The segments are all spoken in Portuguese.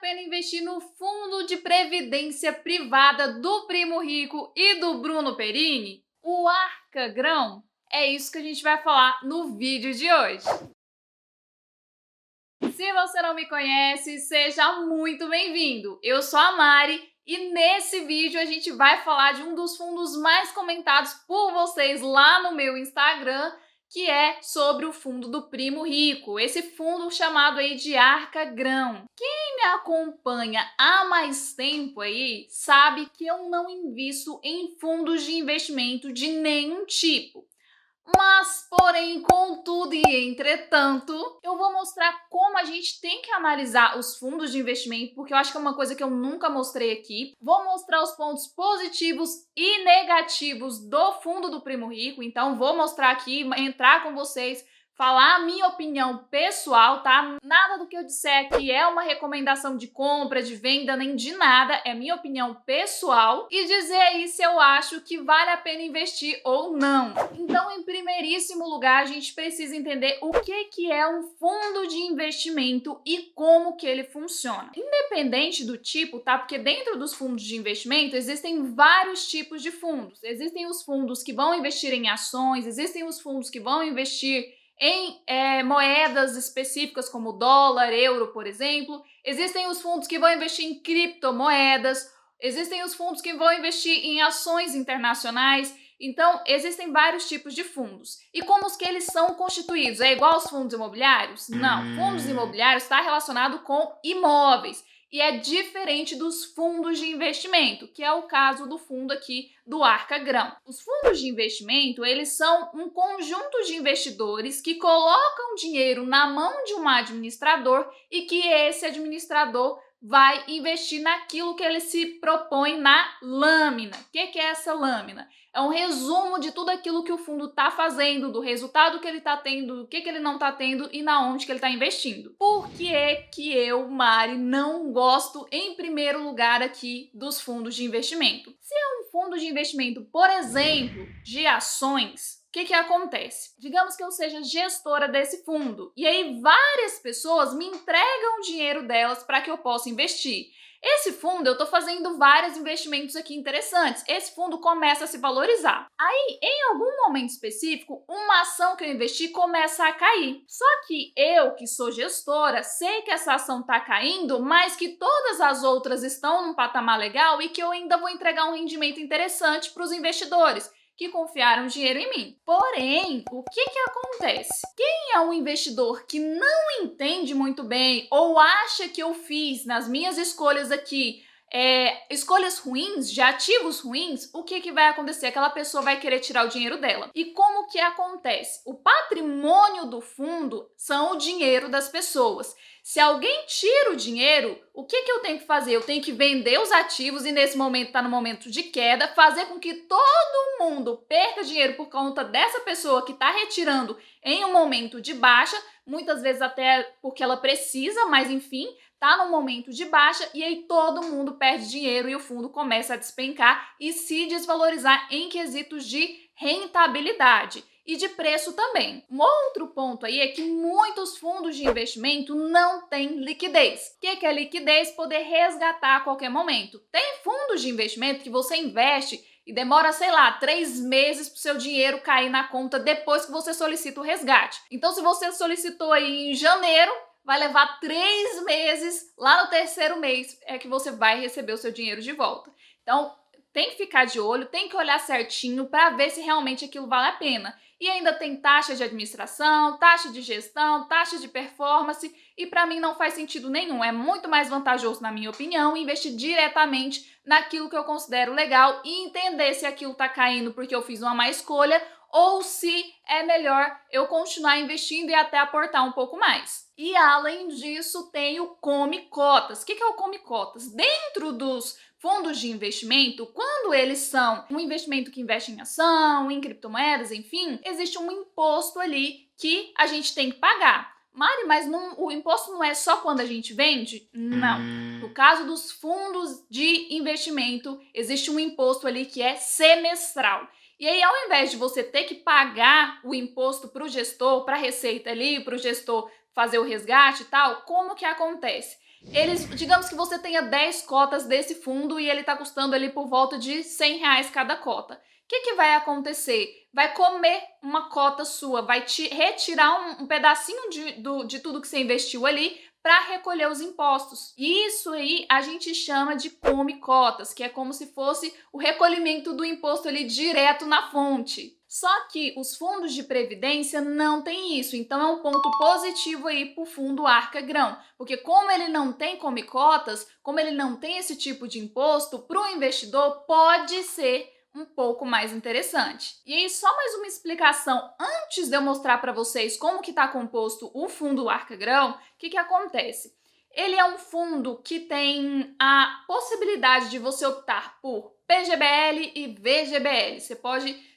pena investir no fundo de previdência privada do Primo Rico e do Bruno Perini? O Arca Grão? É isso que a gente vai falar no vídeo de hoje. Se você não me conhece, seja muito bem-vindo! Eu sou a Mari e nesse vídeo a gente vai falar de um dos fundos mais comentados por vocês lá no meu Instagram, que é sobre o fundo do Primo Rico, esse fundo chamado aí de Arca Grão. Quem me acompanha há mais tempo aí sabe que eu não invisto em fundos de investimento de nenhum tipo. Mas, porém, contudo e entretanto, eu vou mostrar como a gente tem que analisar os fundos de investimento, porque eu acho que é uma coisa que eu nunca mostrei aqui. Vou mostrar os pontos positivos e negativos do fundo do Primo Rico, então vou mostrar aqui, entrar com vocês, falar a minha opinião pessoal, tá? Nada do que eu disser aqui é uma recomendação de compra, de venda, nem de nada, é minha opinião pessoal e dizer aí se eu acho que vale a pena investir ou não. Então, em primeiríssimo lugar, a gente precisa entender o que é um fundo de investimento e como que ele funciona. Independente do tipo, tá? Porque dentro dos fundos de investimento existem vários tipos de fundos. Existem os fundos que vão investir em ações, existem os fundos que vão investir em moedas específicas como dólar, euro, por exemplo. Existem os fundos que vão investir em criptomoedas, existem os fundos que vão investir em ações internacionais. Então, existem vários tipos de fundos. E como os que eles são constituídos? É igual aos fundos imobiliários? Não. Fundos imobiliários está relacionado com imóveis. E é diferente dos fundos de investimento, que é o caso do fundo aqui do Arca Grão. Os fundos de investimento, eles são um conjunto de investidores que colocam dinheiro na mão de um administrador e que esse administrador vai investir naquilo que ele se propõe na lâmina. O que é essa lâmina? É um resumo de tudo aquilo que o fundo está fazendo, do resultado que ele está tendo, do que ele não está tendo e na onde que ele está investindo. Por que eu, Mari, não gosto, em primeiro lugar aqui, dos fundos de investimento? Se é um fundo de investimento, por exemplo, de ações, o que acontece? Digamos que eu seja gestora desse fundo e aí várias pessoas me entregam o dinheiro delas para que eu possa investir. Esse fundo, eu estou fazendo vários investimentos aqui interessantes. Esse fundo começa a se valorizar. Aí, em algum momento específico, uma ação que eu investi começa a cair. Só que eu, que sou gestora, sei que essa ação está caindo, mas que todas as outras estão num patamar legal e que eu ainda vou entregar um rendimento interessante para os investidores que confiaram dinheiro em mim. Porém, o que acontece? Quem é um investidor que não entende muito bem ou acha que eu fiz nas minhas escolhas aqui escolhas ruins, de ativos ruins, o que vai acontecer? Aquela pessoa vai querer tirar o dinheiro dela. E como que acontece? O patrimônio do fundo são o dinheiro das pessoas. Se alguém tira o dinheiro, o que eu tenho que fazer? Eu tenho que vender os ativos e nesse momento está no momento de queda, fazer com que todo mundo perca dinheiro por conta dessa pessoa que está retirando em um momento de baixa, muitas vezes até porque ela precisa, mas enfim, tá no momento de baixa e aí todo mundo perde dinheiro e o fundo começa a despencar e se desvalorizar em quesitos de rentabilidade e de preço também. Um outro ponto aí é que muitos fundos de investimento não têm liquidez. O que é liquidez? Poder resgatar a qualquer momento. Tem fundos de investimento que você investe e demora, sei lá, 3 meses para o seu dinheiro cair na conta depois que você solicita o resgate. Então, se você solicitou aí em janeiro, vai levar 3 meses, lá no terceiro mês é que você vai receber o seu dinheiro de volta. Então, tem que ficar de olho, tem que olhar certinho para ver se realmente aquilo vale a pena. E ainda tem taxa de administração, taxa de gestão, taxa de performance, e para mim não faz sentido nenhum. É muito mais vantajoso, na minha opinião, investir diretamente naquilo que eu considero legal e entender se aquilo está caindo porque eu fiz uma má escolha ou se é melhor eu continuar investindo e até aportar um pouco mais. E além disso, tem o Come Cotas. O que é o Come Cotas? Dentro dos fundos de investimento, quando eles são um investimento que investe em ação, em criptomoedas, enfim, existe um imposto ali que a gente tem que pagar. Mari, mas o imposto não é só quando a gente vende? Não. No caso dos fundos de investimento, existe um imposto ali que é semestral. E aí, ao invés de você ter que pagar o imposto para o gestor, para a receita ali, para o gestor fazer o resgate e tal, como que acontece? Digamos que você tenha 10 cotas desse fundo e ele está custando ali por volta de R$ 100 cada cota. O que vai acontecer? Vai comer uma cota sua, vai te retirar um pedacinho de tudo que você investiu ali para recolher os impostos. E isso aí a gente chama de come cotas, que é como se fosse o recolhimento do imposto ali direto na fonte. Só que os fundos de previdência não têm isso, então é um ponto positivo aí para o fundo Arca Grão, porque como ele não tem come cotas, como ele não tem esse tipo de imposto, para o investidor pode ser um pouco mais interessante. E aí, só mais uma explicação antes de eu mostrar para vocês como que está composto o fundo Arca Grão. O que acontece? Ele é um fundo que tem a possibilidade de você optar por PGBL e VGBL.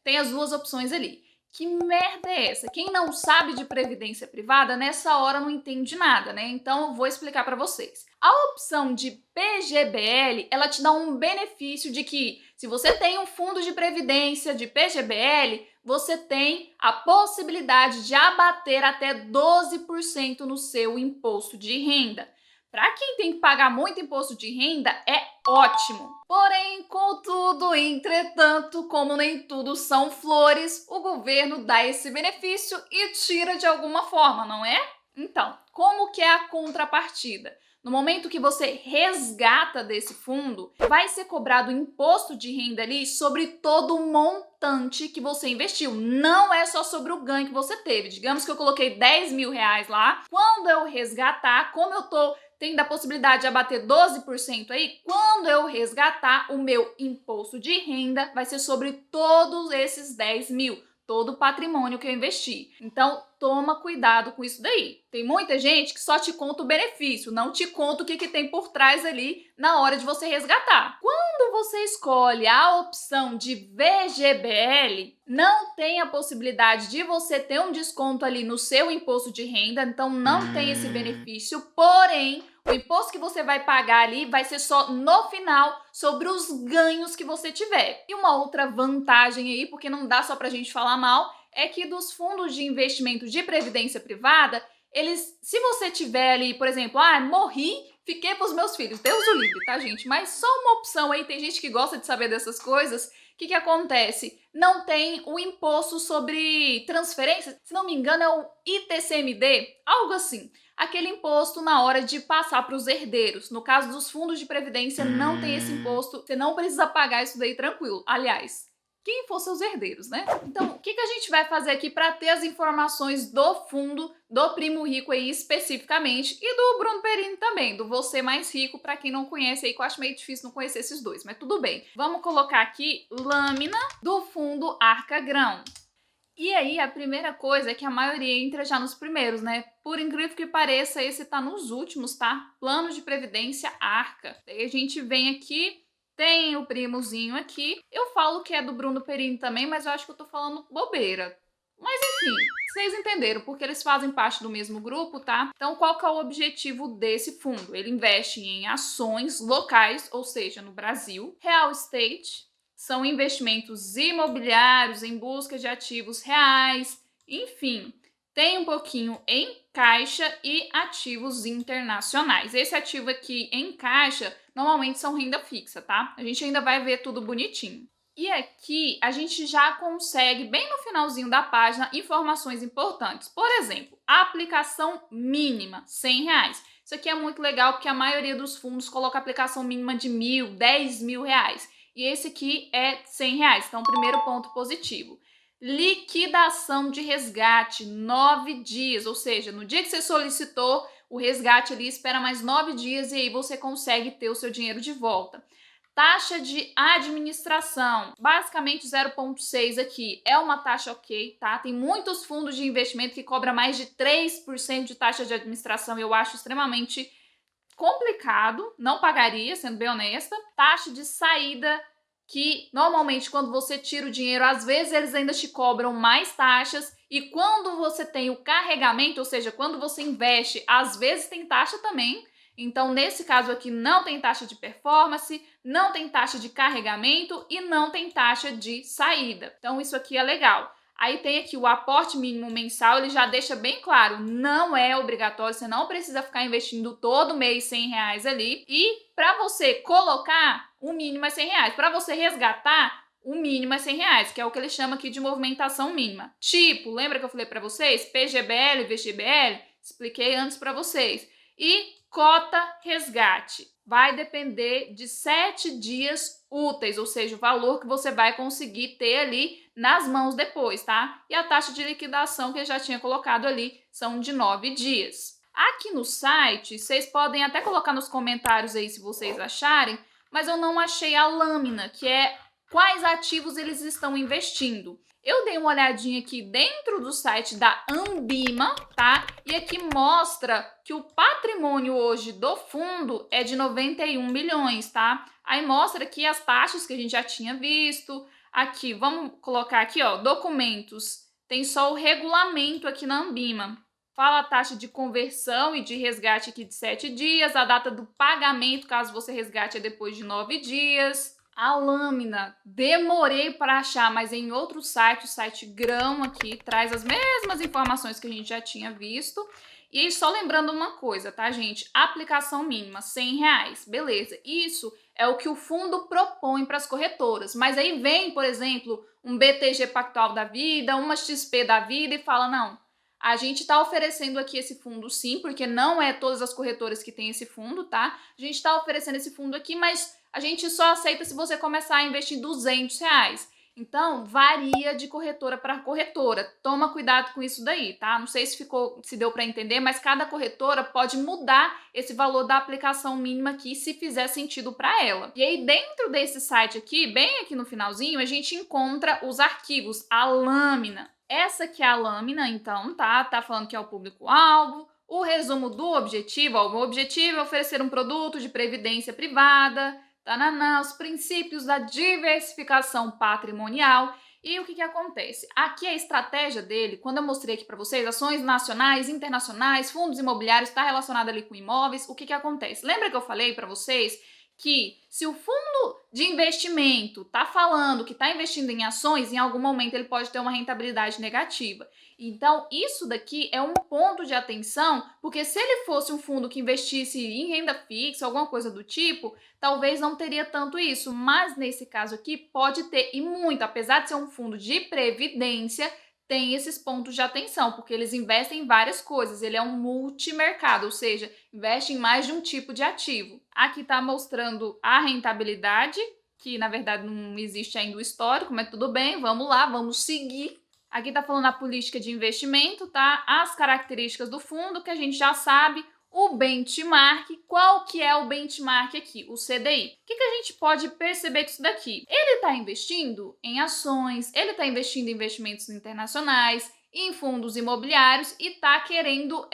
Tem as duas opções ali. Que merda é essa? Quem não sabe de previdência privada, nessa hora não entende nada, né? Então, eu vou explicar para vocês. A opção de PGBL, ela te dá um benefício de que, se você tem um fundo de previdência de PGBL, você tem a possibilidade de abater até 12% no seu imposto de renda. Para quem tem que pagar muito imposto de renda, é ótimo. Porém, contudo, entretanto, como nem tudo são flores, o governo dá esse benefício e tira de alguma forma, não é? Então, como que é a contrapartida? No momento que você resgata desse fundo, vai ser cobrado imposto de renda ali sobre todo o montante que você investiu. Não é só sobre o ganho que você teve. Digamos que eu coloquei R$ 10.000 lá. Quando eu resgatar, como eu tô tendo a possibilidade de abater 12% aí, quando eu resgatar, o meu imposto de renda vai ser sobre todos esses 10 mil, todo o patrimônio que eu investi. Então, toma cuidado com isso daí. Tem muita gente que só te conta o benefício, não te conta o que tem por trás ali na hora de você resgatar. Quando você escolhe a opção de VGBL, não tem a possibilidade de você ter um desconto ali no seu imposto de renda, então não tem esse benefício, porém, o imposto que você vai pagar ali vai ser só no final sobre os ganhos que você tiver. E uma outra vantagem aí, porque não dá só pra gente falar mal, é que dos fundos de investimento de previdência privada, se você tiver ali, por exemplo, morri, fiquei pros meus filhos, Deus o livre, tá, gente? Mas só uma opção aí, tem gente que gosta de saber dessas coisas. O que acontece? Não tem o imposto sobre transferência, se não me engano é o ITCMD, algo assim. Aquele imposto na hora de passar para os herdeiros. No caso dos fundos de previdência, não tem esse imposto, você não precisa pagar isso daí tranquilo. Aliás, quem for seus herdeiros, né? Então, o que a gente vai fazer aqui para ter as informações do fundo do Primo Rico aí especificamente e do Bruno Perini também, do Você Mais Rico, para quem não conhece aí, que eu acho meio difícil não conhecer esses dois, mas tudo bem. Vamos colocar aqui lâmina do fundo Arca Grão. E aí, a primeira coisa é que a maioria entra já nos primeiros, né? Por incrível que pareça, esse tá nos últimos, tá? Plano de Previdência Arca. Daí a gente vem aqui, tem o primozinho aqui. Eu falo que é do Bruno Perini também, mas eu acho que eu tô falando bobeira. Mas enfim, vocês entenderam, porque eles fazem parte do mesmo grupo, tá? Então, qual que é o objetivo desse fundo? Ele investe em ações locais, ou seja, no Brasil, real estate, são investimentos imobiliários em busca de ativos reais, enfim, tem um pouquinho em caixa e ativos internacionais. Esse ativo aqui em caixa normalmente são renda fixa, tá? A gente ainda vai ver tudo bonitinho. E aqui a gente já consegue, bem no finalzinho da página, informações importantes. Por exemplo, a aplicação mínima, R$ 100. Isso aqui é muito legal porque a maioria dos fundos coloca a aplicação mínima de R$ 1.000, R$ 10.000. E esse aqui é R$ 100. Então, primeiro ponto positivo. Liquidação de resgate, 9 dias. Ou seja, no dia que você solicitou o resgate ali, espera mais 9 dias e aí você consegue ter o seu dinheiro de volta. Taxa de administração, basicamente 0,6 aqui é uma taxa ok, tá? Tem muitos fundos de investimento que cobram mais de 3% de taxa de administração, eu acho extremamente complicado, não pagaria, sendo bem honesta. Taxa de saída, que normalmente quando você tira o dinheiro, às vezes eles ainda te cobram mais taxas, e quando você tem o carregamento, ou seja, quando você investe, às vezes tem taxa também. Então, nesse caso aqui, não tem taxa de performance, não tem taxa de carregamento e não tem taxa de saída. Então, isso aqui é legal. Aí tem aqui o aporte mínimo mensal, ele já deixa bem claro, não é obrigatório, você não precisa ficar investindo todo mês R$ 100 ali. E para você colocar, o mínimo é R$ 100. Para você resgatar, o mínimo é R$ 100, que é o que ele chama aqui de movimentação mínima. Tipo, lembra que eu falei para vocês? PGBL, VGBL? Expliquei antes para vocês. E cota resgate. Vai depender de 7 dias úteis, ou seja, o valor que você vai conseguir ter ali nas mãos depois, tá? E a taxa de liquidação que eu já tinha colocado ali são de 9 dias. Aqui no site, vocês podem até colocar nos comentários aí se vocês acharem, mas eu não achei a lâmina, que é quais ativos eles estão investindo. Eu dei uma olhadinha aqui dentro do site da Ambima, tá? E aqui mostra que o patrimônio hoje do fundo é de 91 milhões, tá? Aí mostra aqui as taxas que a gente já tinha visto. Aqui, vamos colocar aqui, ó, documentos. Tem só o regulamento aqui na Ambima. Fala a taxa de conversão e de resgate aqui de 7 dias, a data do pagamento, caso você resgate, é depois de 9 dias. A lâmina, demorei para achar, mas em outro site, o site Grão aqui, traz as mesmas informações que a gente já tinha visto. E só lembrando uma coisa, tá, gente? Aplicação mínima, R$ 100, beleza. Isso é o que o fundo propõe para as corretoras. Mas aí vem, por exemplo, um BTG Pactual da vida, uma XP da vida e fala, não, a gente está oferecendo aqui esse fundo sim, porque não é todas as corretoras que têm esse fundo, tá? A gente está oferecendo esse fundo aqui, mas a gente só aceita se você começar a investir R$ 200. Então, varia de corretora para corretora. Toma cuidado com isso daí, tá? Não sei se deu para entender, mas cada corretora pode mudar esse valor da aplicação mínima aqui, se fizer sentido para ela. E aí, dentro desse site aqui, bem aqui no finalzinho, a gente encontra os arquivos, a lâmina. Essa aqui é a lâmina, então, tá? Tá falando que é o público-alvo. O resumo do objetivo, ó, o objetivo é oferecer um produto de previdência privada, tananã, os princípios da diversificação patrimonial. E o que acontece? Aqui a estratégia dele, quando eu mostrei aqui para vocês, ações nacionais, internacionais, fundos imobiliários, está relacionado ali com imóveis. O que acontece? Lembra que eu falei para vocês que se o fundo de investimento está falando que está investindo em ações, em algum momento ele pode ter uma rentabilidade negativa. Então, isso daqui é um ponto de atenção, porque se ele fosse um fundo que investisse em renda fixa, alguma coisa do tipo, talvez não teria tanto isso. Mas nesse caso aqui pode ter, e muito, apesar de ser um fundo de previdência, tem esses pontos de atenção, porque eles investem em várias coisas. Ele é um multimercado, ou seja, investe em mais de um tipo de ativo. Aqui está mostrando a rentabilidade, que na verdade não existe ainda o histórico, mas tudo bem, vamos lá, vamos seguir. Aqui está falando a política de investimento, tá? As características do fundo, que a gente já sabe. O benchmark, qual que é o benchmark aqui? O CDI. O que a gente pode perceber com isso daqui? Ele está investindo em ações, ele está investindo em investimentos internacionais, em fundos imobiliários e está querendo,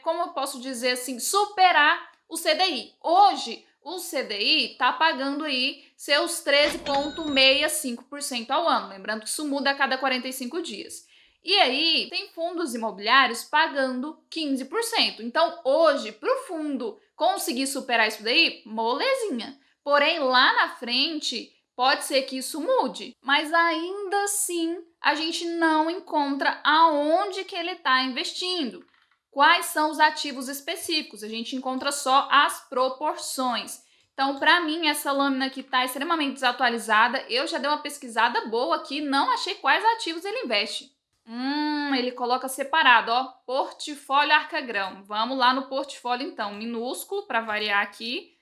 como eu posso dizer assim, superar o CDI. Hoje, o CDI está pagando aí seus 13,65% ao ano. Lembrando que isso muda a cada 45 dias. E aí, tem fundos imobiliários pagando 15%. Então, hoje, para o fundo conseguir superar isso daí, molezinha. Porém, lá na frente, pode ser que isso mude. Mas ainda assim, a gente não encontra aonde que ele está investindo. Quais são os ativos específicos? A gente encontra só as proporções. Então, para mim, essa lâmina aqui está extremamente desatualizada. Eu já dei uma pesquisada boa aqui, não achei quais ativos ele investe. Ele coloca separado, ó, portfólio Arcagrão. Vamos lá no portfólio, então, minúsculo, para variar aqui.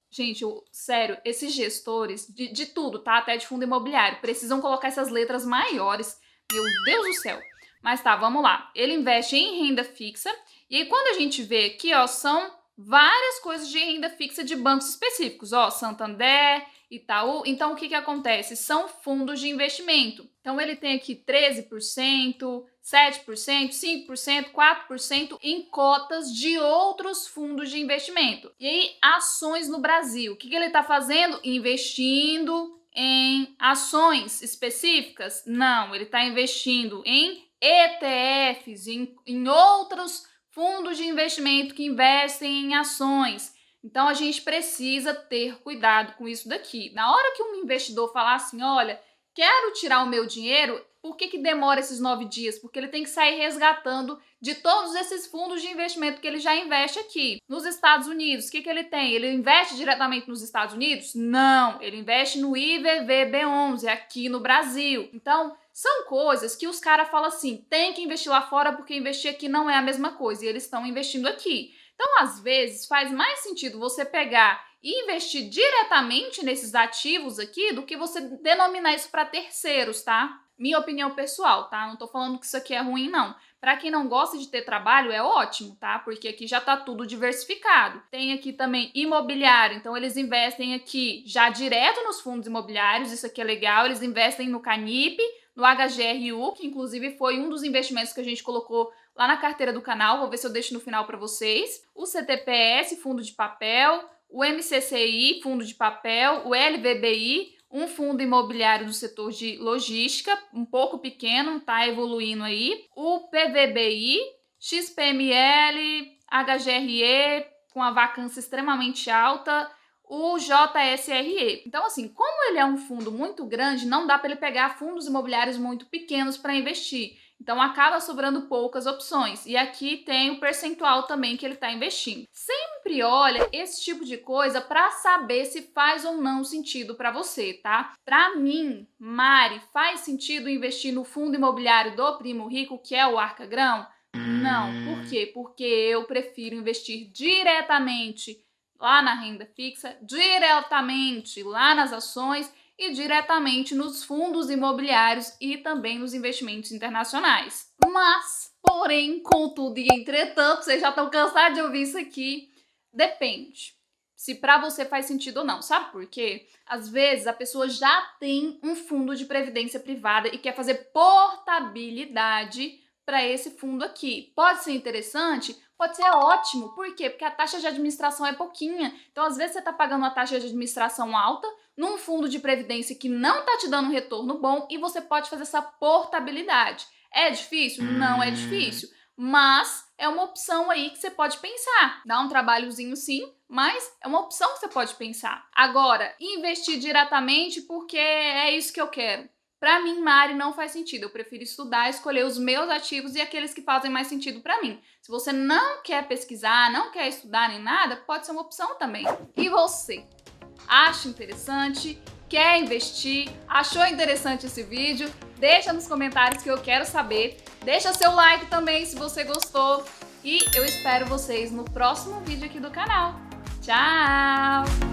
Gente, sério, esses gestores, de tudo, tá? Até de fundo imobiliário, precisam colocar essas letras maiores. Meu Deus do céu. Mas tá, vamos lá. Ele investe em renda fixa. E aí, quando a gente vê aqui, ó, são várias coisas de renda fixa de bancos específicos, ó, Santander, Itaú. Então, o que acontece? São fundos de investimento. Então, ele tem aqui 13%, 7%, 5%, 4% em cotas de outros fundos de investimento. E aí, ações no Brasil. O que ele está fazendo? Investindo em ações específicas? Não, ele está investindo em ETFs, em outros fundos de investimento que investem em ações. Então, a gente precisa ter cuidado com isso daqui. Na hora que um investidor falar assim, olha, quero tirar o meu dinheiro, Por que demora esses 9 dias? Porque ele tem que sair resgatando de todos esses fundos de investimento que ele já investe aqui. Nos Estados Unidos, o que ele tem? Ele investe diretamente nos Estados Unidos? Não, ele investe no IVVB11 aqui no Brasil. Então, são coisas que os caras falam assim, tem que investir lá fora porque investir aqui não é a mesma coisa, e eles estão investindo aqui. Então, às vezes, faz mais sentido você pegar e investir diretamente nesses ativos aqui do que você denominar isso para terceiros, tá? Minha opinião pessoal, tá? Não tô falando que isso aqui é ruim, não. Para quem não gosta de ter trabalho, é ótimo, tá? Porque aqui já tá tudo diversificado. Tem aqui também imobiliário, então eles investem aqui já direto nos fundos imobiliários, isso aqui é legal. Eles investem no Canip, no HGRU, que inclusive foi um dos investimentos que a gente colocou lá na carteira do canal, vou ver se eu deixo no final para vocês. O CTPS, fundo de papel, o MCCI, fundo de papel, o LVBI, um fundo imobiliário do setor de logística, um pouco pequeno, tá evoluindo aí. O PVBI, XPML, HGRE, com a vacância extremamente alta, o JSRE. Então, assim, como ele é um fundo muito grande, não dá para ele pegar fundos imobiliários muito pequenos para investir. Então, acaba sobrando poucas opções. E aqui tem o percentual também que ele está investindo. Sempre olha esse tipo de coisa para saber se faz ou não sentido para você, tá? Para mim, Mari, faz sentido investir no fundo imobiliário do Primo Rico, que é o Arca Grão? Não. Por quê? Porque eu prefiro investir diretamente lá na renda fixa, diretamente lá nas ações e diretamente nos fundos imobiliários e também nos investimentos internacionais. Mas, porém, contudo e entretanto, vocês já estão cansados de ouvir isso aqui, depende se para você faz sentido ou não. Sabe por quê? Às vezes a pessoa já tem um fundo de previdência privada e quer fazer portabilidade para esse fundo aqui. Pode ser interessante? Pode ser ótimo. Por quê? Porque a taxa de administração é pouquinha. Então, às vezes, você está pagando uma taxa de administração alta num fundo de previdência que não está te dando um retorno bom e você pode fazer essa portabilidade. É difícil? Não é difícil. Mas é uma opção aí que você pode pensar. Dá um trabalhozinho sim, mas é uma opção que você pode pensar. Agora, investir diretamente porque é isso que eu quero. Para mim, Mari, não faz sentido. Eu prefiro estudar, escolher os meus ativos e aqueles que fazem mais sentido para mim. Se você não quer pesquisar, não quer estudar nem nada, pode ser uma opção também. E você? Acha interessante? Quer investir? Achou interessante esse vídeo? Deixa nos comentários que eu quero saber. Deixa seu like também se você gostou. E eu espero vocês no próximo vídeo aqui do canal. Tchau!